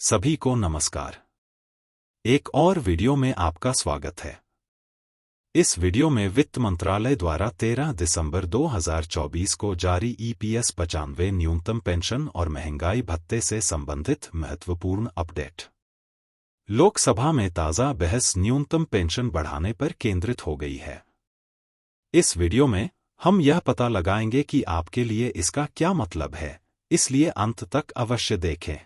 सभी को नमस्कार। एक और वीडियो में आपका स्वागत है। इस वीडियो में वित्त मंत्रालय द्वारा 13 दिसंबर 2024 को जारी EPS 95 न्यूनतम पेंशन और महंगाई भत्ते से संबंधित महत्वपूर्ण अपडेट। लोकसभा में ताज़ा बहस न्यूनतम पेंशन बढ़ाने पर केंद्रित हो गई है। इस वीडियो में हम यह पता लगाएंगे कि आपके लिए इसका क्या मतलब है, इसलिए अंत तक अवश्य देखें।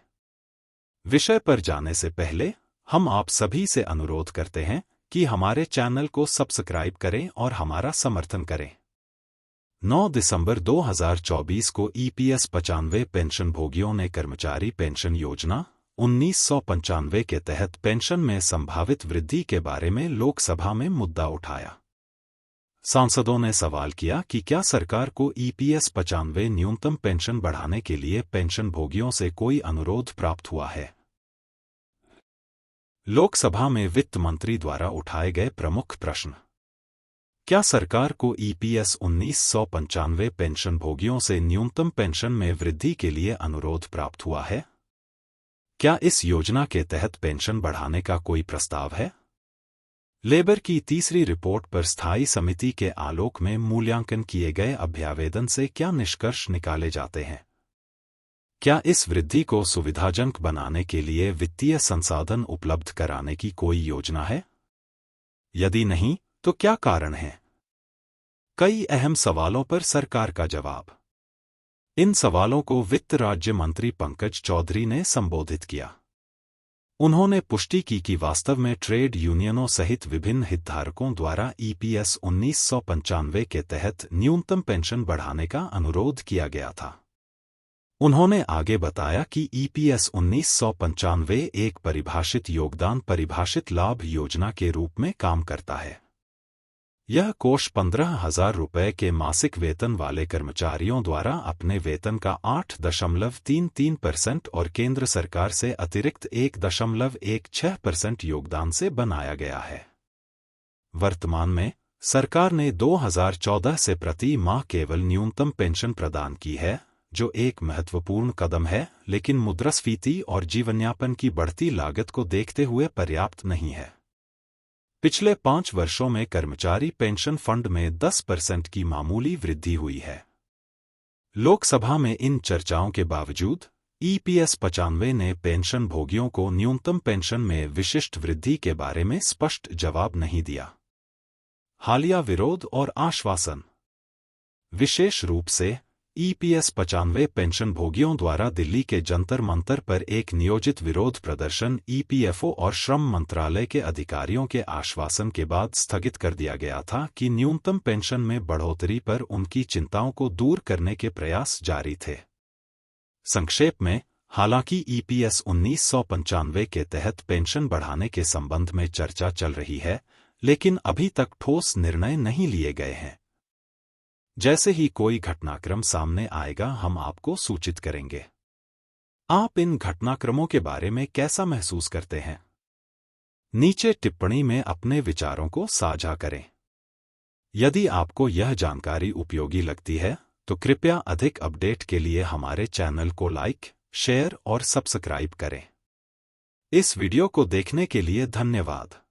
विषय पर जाने से पहले हम आप सभी से अनुरोध करते हैं कि हमारे चैनल को सब्सक्राइब करें और हमारा समर्थन करें। 9 दिसंबर 2024 को EPS 95 पेंशन भोगियों ने कर्मचारी पेंशन योजना 1995 के तहत पेंशन में संभावित वृद्धि के बारे में लोकसभा में मुद्दा उठाया। सांसदों ने सवाल किया कि क्या सरकार को EPS 95 न्यूनतम पेंशन बढ़ाने के लिए पेंशन भोगियों से कोई अनुरोध प्राप्त हुआ है। लोकसभा में वित्त मंत्री द्वारा उठाए गए प्रमुख प्रश्न। क्या सरकार को EPS 1995 पेंशन भोगियों से न्यूनतम पेंशन में वृद्धि के लिए अनुरोध प्राप्त हुआ है? क्या इस योजना के तहत पेंशन बढ़ाने का कोई प्रस्ताव है? लेबर की तीसरी रिपोर्ट पर स्थायी समिति के आलोक में मूल्यांकन किए गए अभ्यावेदन से क्या निष्कर्ष निकाले जाते हैं? क्या इस वृद्धि को सुविधाजनक बनाने के लिए वित्तीय संसाधन उपलब्ध कराने की कोई योजना है? यदि नहीं, तो क्या कारण है? कई अहम सवालों पर सरकार का जवाब। इन सवालों को वित्त राज्य मंत्री पंकज चौधरी ने संबोधित किया। उन्होंने पुष्टि की कि वास्तव में ट्रेड यूनियनों सहित विभिन्न हितधारकों द्वारा EPS 1995 के तहत न्यूनतम पेंशन बढ़ाने का अनुरोध किया गया था। उन्होंने आगे बताया कि EPS 1995 एक परिभाषित योगदान परिभाषित लाभ योजना के रूप में काम करता है। यह कोष 15,000 रुपये के मासिक वेतन वाले कर्मचारियों द्वारा अपने वेतन का 8.33% और केंद्र सरकार से अतिरिक्त 1.16% योगदान से बनाया गया है। वर्तमान में सरकार ने 2014 से प्रति माह केवल न्यूनतम पेंशन प्रदान की है, जो एक महत्वपूर्ण कदम है, लेकिन मुद्रास्फीति और जीवनयापन की बढ़ती लागत को देखते हुए पर्याप्त नहीं है। पिछले 5 वर्षों में कर्मचारी पेंशन फंड में 10% की मामूली वृद्धि हुई है। लोकसभा में इन चर्चाओं के बावजूद EPS 95 ने पेंशन भोगियों को न्यूनतम पेंशन में विशिष्ट वृद्धि के बारे में स्पष्ट जवाब नहीं दिया। हालिया विरोध और आश्वासन। विशेष रूप से EPS 95 पेंशन भोगियों द्वारा दिल्ली के जंतर मंतर पर एक नियोजित विरोध प्रदर्शन EPFO और श्रम मंत्रालय के अधिकारियों के आश्वासन के बाद स्थगित कर दिया गया था कि न्यूनतम पेंशन में बढ़ोतरी पर उनकी चिंताओं को दूर करने के प्रयास जारी थे। संक्षेप में, हालांकि EPS 1995 के तहत पेंशन बढ़ाने के संबंध में चर्चा चल रही है, लेकिन अभी तक ठोस निर्णय नहीं लिए गए हैं। जैसे ही कोई घटनाक्रम सामने आएगा, हम आपको सूचित करेंगे। आप इन घटनाक्रमों के बारे में कैसा महसूस करते हैं? नीचे टिप्पणी में अपने विचारों को साझा करें। यदि आपको यह जानकारी उपयोगी लगती है, तो कृपया अधिक अपडेट के लिए हमारे चैनल को लाइक, शेयर और सब्सक्राइब करें। इस वीडियो को देखने के लिए धन्यवाद।